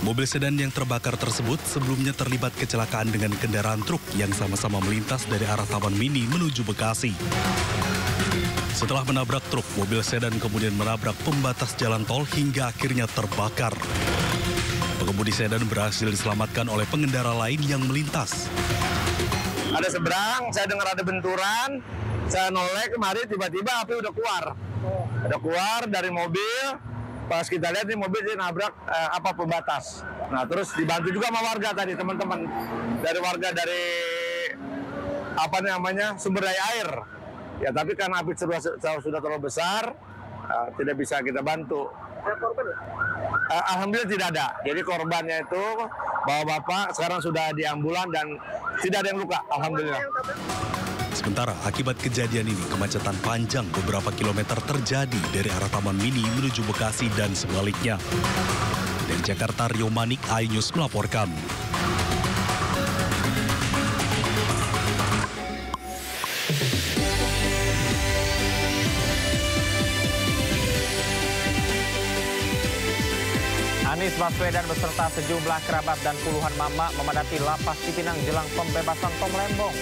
Mobil sedan yang terbakar tersebut sebelumnya terlibat kecelakaan dengan kendaraan truk yang sama-sama melintas dari arah Taman Mini menuju Bekasi. Setelah menabrak truk, mobil sedan kemudian menabrak pembatas jalan tol hingga akhirnya terbakar. Pengemudi sedan berhasil diselamatkan oleh pengendara lain yang melintas. Ada seberang, saya dengar ada benturan, saya noleh kemarin tiba-tiba api udah keluar. Udah keluar dari mobil. Pas kita lihat nih mobil dia nabrak pembatas. Nah terus dibantu juga sama warga tadi teman-teman dari warga dari sumber daya air. Ya tapi karena api sudah terlalu besar tidak bisa kita bantu. Alhamdulillah tidak ada. Jadi korbannya itu bapak sekarang sudah di ambulan dan tidak ada yang luka. Alhamdulillah. Sementara akibat kejadian ini, kemacetan panjang beberapa kilometer terjadi dari arah Taman Mini menuju Bekasi dan sebaliknya. Dari Jakarta, Rio Manik, iNews melaporkan. Anies Baswedan beserta sejumlah kerabat dan puluhan mama memadati lapas Cipinang jelang pembebasan Tom Lembong.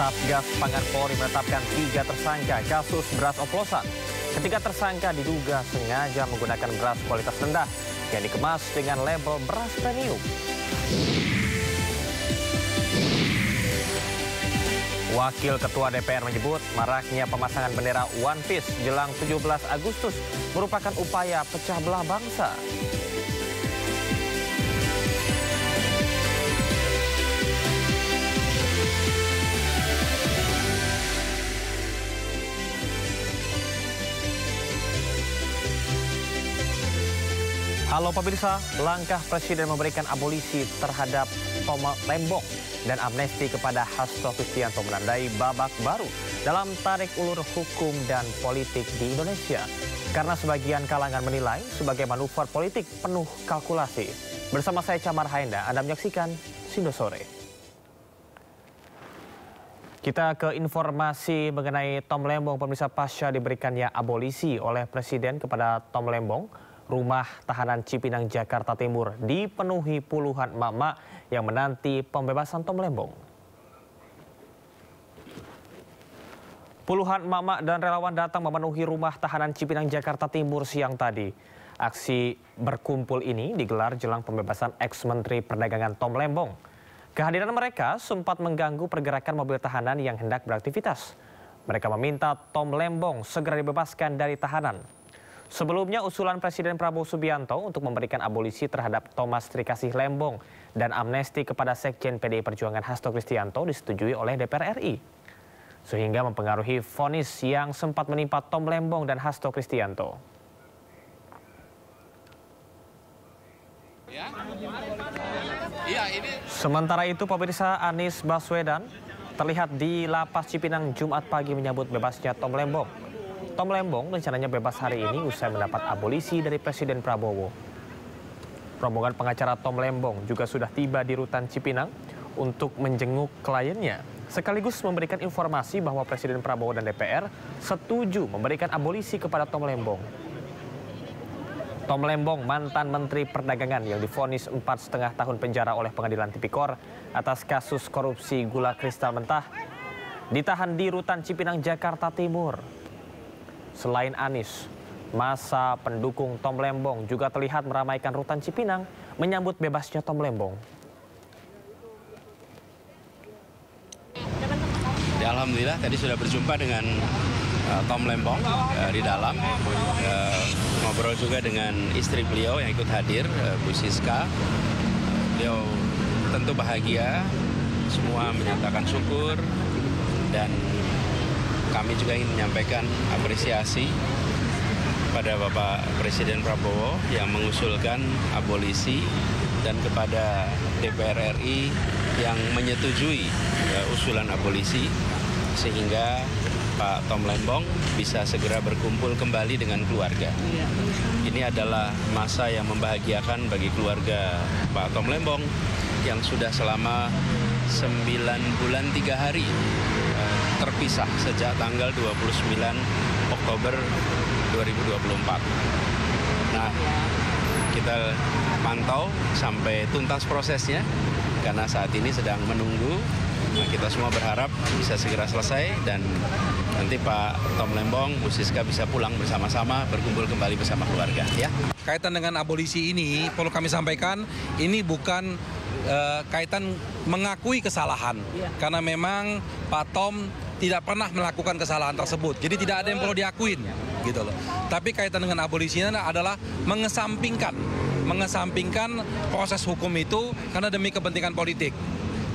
Satgas Pangan Polri menetapkan 3 tersangka kasus beras oplosan. Ketiga tersangka diduga sengaja menggunakan beras kualitas rendah yang dikemas dengan label beras premium. Wakil Ketua DPR menyebut maraknya pemasangan bendera One Piece jelang 17 Agustus merupakan upaya pecah belah bangsa. Halo pemirsa, langkah Presiden memberikan abolisi terhadap Tom Lembong dan amnesti kepada Hasto Kristianto menandai babak baru dalam tarik ulur hukum dan politik di Indonesia. Karena sebagian kalangan menilai sebagai manuver politik penuh kalkulasi. Bersama saya Camar Haenda, Anda menyaksikan Sindo Sore. Kita ke informasi mengenai Tom Lembong. Pemirsa, pasca diberikannya abolisi oleh Presiden kepada Tom Lembong, rumah tahanan Cipinang, Jakarta Timur dipenuhi puluhan emak-emak yang menanti pembebasan Tom Lembong. Puluhan emak-emak dan relawan datang memenuhi rumah tahanan Cipinang, Jakarta Timur siang tadi. Aksi berkumpul ini digelar jelang pembebasan ex-Menteri Perdagangan Tom Lembong. Kehadiran mereka sempat mengganggu pergerakan mobil tahanan yang hendak beraktivitas. Mereka meminta Tom Lembong segera dibebaskan dari tahanan. Sebelumnya usulan Presiden Prabowo Subianto untuk memberikan abolisi terhadap Thomas Trikasih Lembong dan amnesti kepada Sekjen PDI Perjuangan Hasto Kristianto disetujui oleh DPR RI. Sehingga mempengaruhi vonis yang sempat menimpa Tom Lembong dan Hasto Kristianto. Sementara itu pemirsa, Anies Baswedan terlihat di lapas Cipinang Jumat pagi menyambut bebasnya Tom Lembong. Tom Lembong rencananya bebas hari ini usai mendapat abolisi dari Presiden Prabowo. Rombongan pengacara Tom Lembong juga sudah tiba di rutan Cipinang untuk menjenguk kliennya. Sekaligus memberikan informasi bahwa Presiden Prabowo dan DPR setuju memberikan abolisi kepada Tom Lembong. Tom Lembong, mantan Menteri Perdagangan yang divonis 4,5 tahun penjara oleh Pengadilan Tipikor atas kasus korupsi gula kristal mentah, ditahan di rutan Cipinang, Jakarta Timur. Selain Anies, masa pendukung Tom Lembong juga terlihat meramaikan rutan Cipinang menyambut bebasnya Tom Lembong. Ya, alhamdulillah tadi sudah berjumpa dengan Tom Lembong di dalam, ngobrol juga dengan istri beliau yang ikut hadir, Bu Siska. Beliau tentu bahagia, semua menyatakan syukur, dan kami juga ingin menyampaikan apresiasi pada Bapak Presiden Prabowo yang mengusulkan abolisi dan kepada DPR RI yang menyetujui usulan abolisi sehingga Pak Tom Lembong bisa segera berkumpul kembali dengan keluarga. Ini adalah masa yang membahagiakan bagi keluarga Pak Tom Lembong yang sudah selama 9 bulan 3 hari terpisah sejak tanggal 29 Oktober 2024. Nah, kita pantau sampai tuntas prosesnya karena saat ini sedang menunggu. Nah, kita semua berharap bisa segera selesai dan nanti Pak Tom Lembong, Bu Siska bisa pulang bersama-sama, berkumpul kembali bersama keluarga. Ya. Kaitan dengan abolisi ini, perlu kami sampaikan, ini bukan kaitan mengakui kesalahan. Karena memang Pak Tom tidak pernah melakukan kesalahan tersebut. Jadi tidak ada yang perlu diakuin, gitu loh. Tapi kaitan dengan abolisinya adalah mengesampingkan proses hukum itu karena demi kepentingan politik.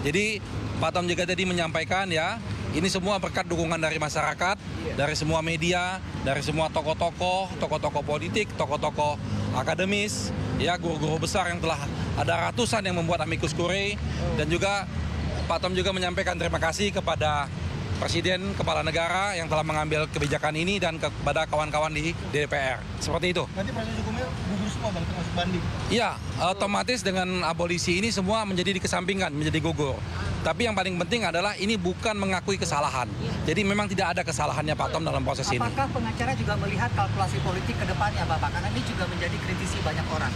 Jadi Pak Tom juga tadi menyampaikan ya, ini semua berkat dukungan dari masyarakat, dari semua media, dari semua tokoh-tokoh politik, tokoh-tokoh akademis, ya guru-guru besar yang telah ada ratusan yang membuat amicus curiae, dan juga Pak Tom juga menyampaikan terima kasih kepada Presiden, Kepala Negara yang telah mengambil kebijakan ini dan kepada kawan-kawan di DPR. Seperti itu. Nanti proses hukumnya gugur semua Bang, termasuk banding? Iya, otomatis dengan abolisi ini semua menjadi dikesampingkan, menjadi gugur. Tapi yang paling penting adalah ini bukan mengakui kesalahan. Jadi memang tidak ada kesalahannya Pak Tom dalam proses ini. Apakah pengacara juga melihat kalkulasi politik ke depannya Bapak? Karena ini juga menjadi kritisi banyak orang.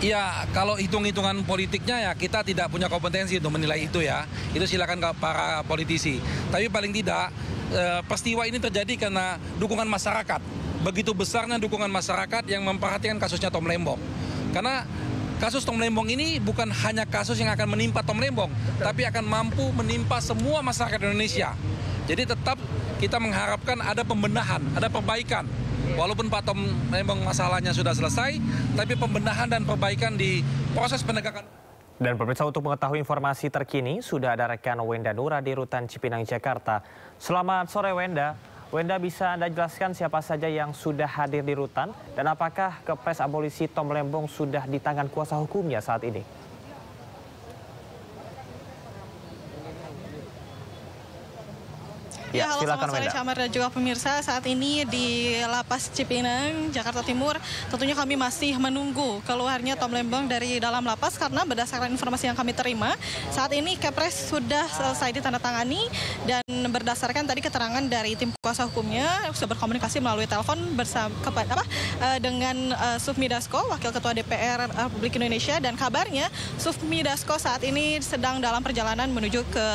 Iya, kalau hitung-hitungan politiknya ya kita tidak punya kompetensi untuk menilai itu ya. Itu silakan ke para politisi. Tapi paling tidak peristiwa ini terjadi karena dukungan masyarakat. Begitu besarnya dukungan masyarakat yang memperhatikan kasusnya Tom Lembong. Karena kasus Tom Lembong ini bukan hanya kasus yang akan menimpa Tom Lembong, tapi akan mampu menimpa semua masyarakat Indonesia. Jadi tetap kita mengharapkan ada pembenahan, ada perbaikan. Walaupun Pak Tom Lembong masalahnya sudah selesai, tapi pembenahan dan perbaikan di proses penegakan. Dan pemirsa, untuk mengetahui informasi terkini, sudah ada rekan Wenda Nura di Rutan Cipinang, Jakarta. Selamat sore Wenda. Wenda, bisa Anda jelaskan siapa saja yang sudah hadir di Rutan? Dan apakah Kepres abolisi Tom Lembong sudah di tangan kuasa hukumnya saat ini? Ya, halo, selamat sore Camar dan juga pemirsa. Saat ini di Lapas Cipinang, Jakarta Timur, tentunya kami masih menunggu keluarnya Tom Lembong dari dalam lapas karena berdasarkan informasi yang kami terima, saat ini Kepres sudah selesai ditandatangani dan berdasarkan tadi keterangan dari tim kuasa hukumnya sudah berkomunikasi melalui telepon bersama dengan Sufmi Dasko, Wakil Ketua DPR Republik Indonesia, dan kabarnya Sufmi Dasko saat ini sedang dalam perjalanan menuju ke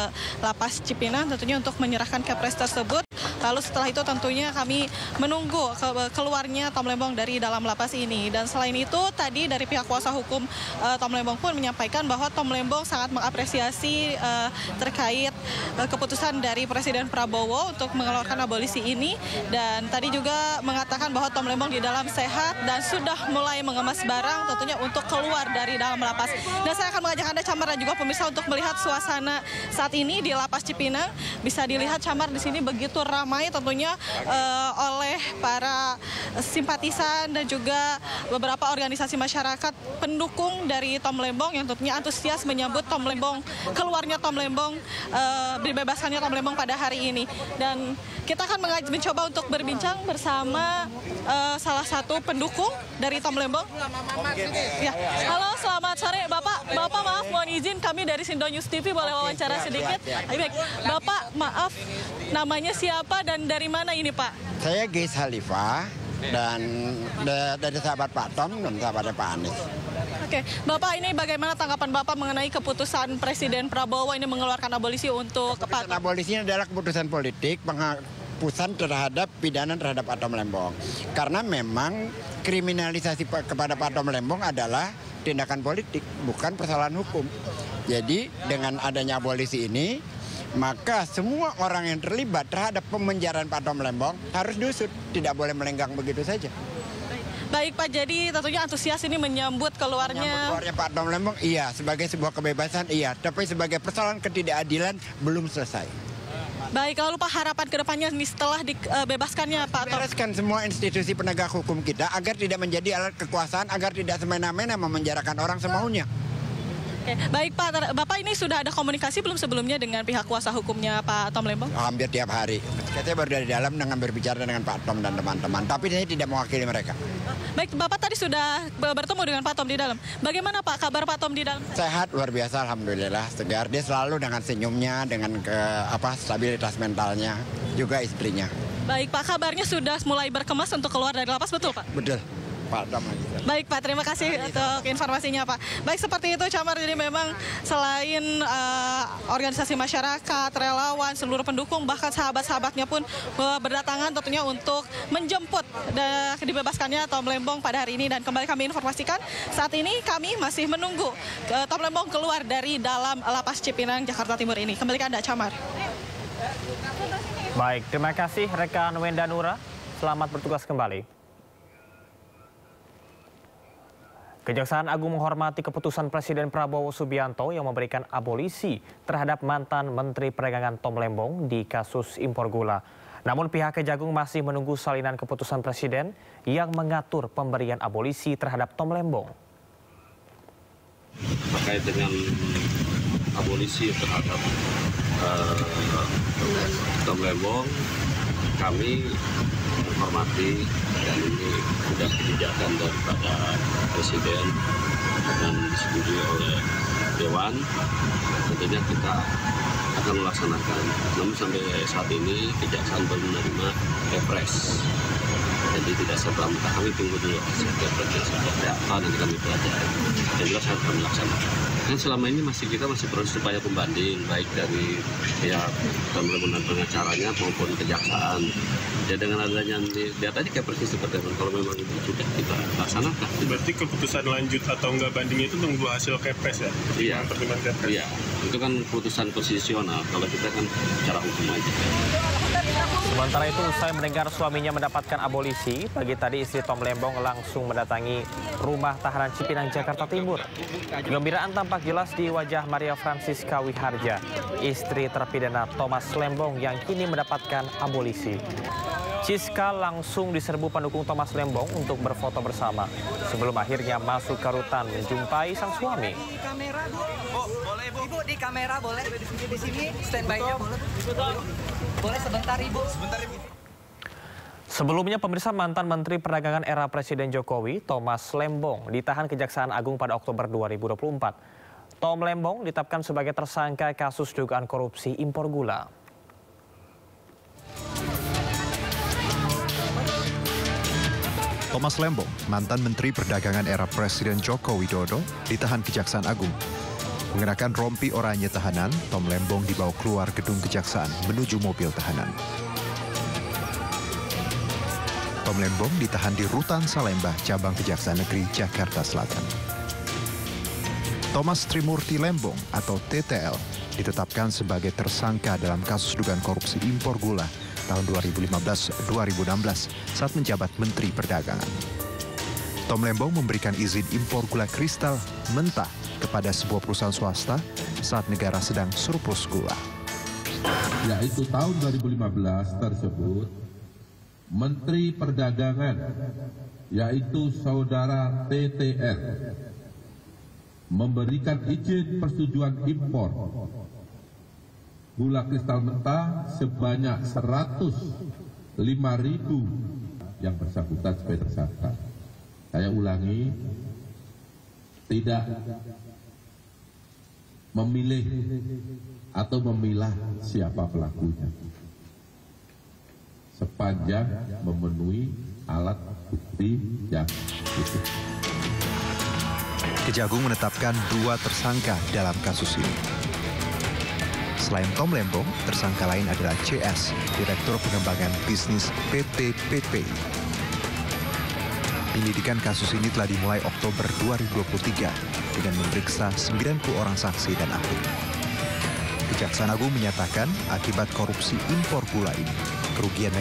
Lapas Cipinang tentunya untuk menyerahkan Kepres tersebut. Lalu setelah itu tentunya kami menunggu keluarnya Tom Lembong dari dalam lapas ini. Dan selain itu tadi dari pihak kuasa hukum Tom Lembong pun menyampaikan bahwa Tom Lembong sangat mengapresiasi terkait keputusan dari Presiden Prabowo untuk mengeluarkan abolisi ini. Dan tadi juga mengatakan bahwa Tom Lembong di dalam sehat dan sudah mulai mengemas barang tentunya untuk keluar dari dalam lapas. Dan saya akan mengajak Anda Camar dan juga pemirsa untuk melihat suasana saat ini di Lapas Cipinang. Bisa dilihat Camar di sini begitu ramai tentunya oleh para simpatisan dan juga beberapa organisasi masyarakat pendukung dari Tom Lembong yang tentunya antusias menyambut Tom Lembong, keluarnya Tom Lembong, dibebaskannya Tom Lembong pada hari ini. Dan kita akan mencoba untuk berbincang bersama salah satu pendukung dari Tom Lembong. Ya. Halo, selamat sore Bapak. Bapak maaf, mohon izin kami dari Sindo News TV boleh wawancara sedikit. Baik, Bapak maaf, namanya siapa dan dari mana ini Pak? Saya Geis Halifah dan dari sahabat Pak Tom dan sahabatnya Pak Anies. Oke, Bapak, ini bagaimana tanggapan Bapak mengenai keputusan Presiden Prabowo ini mengeluarkan abolisi untuk Pak Tom? Abolisi ini adalah keputusan politik, penghapusan terhadap pidana terhadap Pak Tom Lembong. Karena memang kriminalisasi kepada Pak Tom Lembong adalah tindakan politik, bukan persoalan hukum. Jadi dengan adanya abolisi ini, maka semua orang yang terlibat terhadap pemenjaraan Pak Tom Lembong harus diusut, tidak boleh melenggang begitu saja. Baik Pak, jadi tentunya antusias ini menyambut keluarnya Pak Tom Lembong, iya, sebagai sebuah kebebasan, iya, tapi sebagai persoalan ketidakadilan belum selesai. Baik, lalu Pak, harapan kedepannya setelah dibebaskannya Pak Tom? Bereskan semua institusi penegak hukum kita agar tidak menjadi alat kekuasaan, agar tidak semena-mena memenjarakan orang semaunya. Oke, baik Pak. Bapak ini sudah ada komunikasi belum sebelumnya dengan pihak kuasa hukumnya Pak Tom Lembong? Hampir tiap hari. Kita baru dari dalam dengan berbicara dengan Pak Tom dan teman-teman. Tapi saya tidak mewakili mereka. Baik, Bapak tadi sudah bertemu dengan Pak Tom di dalam. Bagaimana Pak kabar Pak Tom di dalam? Sehat, luar biasa, alhamdulillah. Segar. Dia selalu dengan senyumnya, dengan stabilitas mentalnya, juga istrinya. Baik Pak, kabarnya sudah mulai berkemas untuk keluar dari lapas, betul Pak? Betul. Pak Tom. Baik Pak, terima kasih untuk informasinya Pak. Baik, seperti itu Camar, jadi memang selain organisasi masyarakat, relawan, seluruh pendukung, bahkan sahabat-sahabatnya pun berdatangan tentunya untuk menjemput dibebaskannya Tom Lembong pada hari ini. Dan kembali kami informasikan, saat ini kami masih menunggu Tom Lembong keluar dari dalam lapas Cipinang, Jakarta Timur ini. Kembali ke Anda, Camar. Baik, terima kasih rekan Wenda Nura. Selamat bertugas kembali. Kejaksaan Agung menghormati keputusan Presiden Prabowo Subianto yang memberikan abolisi terhadap mantan Menteri Perdagangan Tom Lembong di kasus impor gula. Namun pihak Kejagung masih menunggu salinan keputusan Presiden yang mengatur pemberian abolisi terhadap Tom Lembong. Terkait dengan abolisi terhadap Tom Lembong, kami menghormati dan ini sudah kebijakan daripada Presiden dan disetujui oleh Dewan. Tentunya kita akan melaksanakan. Namun sampai saat ini Kejaksaan belum menerima Kepres. Jadi tidak serta-merta, kami tunggu dulu hasil Kepresnya seperti apa, nanti kami pelajari. Dan juga saya akan melaksanakan. Dan selama ini kita masih proses upaya pembanding, baik dari pihak Tom Lembong dan pengacaranya maupun Kejaksaan. Ya dengan adanya lihat aja Kepresnya seperti apa, kalau memang itu sudah kita laksanakan. Berarti keputusan lanjut atau enggak banding itu tunggu hasil Kepres ya? Iya. Pertimbangan Kepres. Iya, itu kan keputusan konstitusional. Kalau kita kan secara hukum aja. Sementara itu, usai mendengar suaminya mendapatkan abolisi, pagi tadi istri Tom Lembong langsung mendatangi rumah tahanan Cipinang, Jakarta Timur. Kegembiraan tampak jelas di wajah Maria Francisca Wiharja, istri terpidana Thomas Lembong yang kini mendapatkan abolisi. Ciska langsung diserbu pendukung Thomas Lembong untuk berfoto bersama sebelum akhirnya masuk ke rutan menjumpai sang suami. Ibu di kamera boleh di sini standby-nya boleh. Boleh sebentar Ibu. Sebelumnya pemirsa, mantan Menteri Perdagangan era Presiden Jokowi, Thomas Lembong, ditahan Kejaksaan Agung pada Oktober 2024. Tom Lembong ditetapkan sebagai tersangka kasus dugaan korupsi impor gula. Thomas Lembong, mantan Menteri Perdagangan era Presiden Joko Widodo, ditahan Kejaksaan Agung. Mengenakan rompi oranye tahanan, Tom Lembong dibawa keluar gedung kejaksaan menuju mobil tahanan. Tom Lembong ditahan di Rutan Salemba, Cabang Kejaksaan Negeri Jakarta Selatan. Thomas Trimurti Lembong atau TTL ditetapkan sebagai tersangka dalam kasus dugaan korupsi impor gula tahun 2015-2016 saat menjabat Menteri Perdagangan. Tom Lembong memberikan izin impor gula kristal mentah kepada sebuah perusahaan swasta saat negara sedang surplus gula. Yaitu tahun 2015 tersebut, Menteri Perdagangan, yaitu Saudara TTL, memberikan izin persetujuan impor gula kristal mentah sebanyak 105.000 yang bersangkutan sebagai tersangka. Saya ulangi, tidak memilih atau memilah siapa pelakunya, sepanjang memenuhi alat bukti yang cukup. Kejagung menetapkan 2 tersangka dalam kasus ini. Selain Tom Lembong, tersangka lain adalah CS, Direktur Pengembangan Bisnis PT PPI. Penyelidikan kasus ini telah dimulai Oktober 2023 dengan memeriksa 90 orang saksi dan ahli. Kejaksaan Agung menyatakan akibat korupsi impor gula ini, kerugian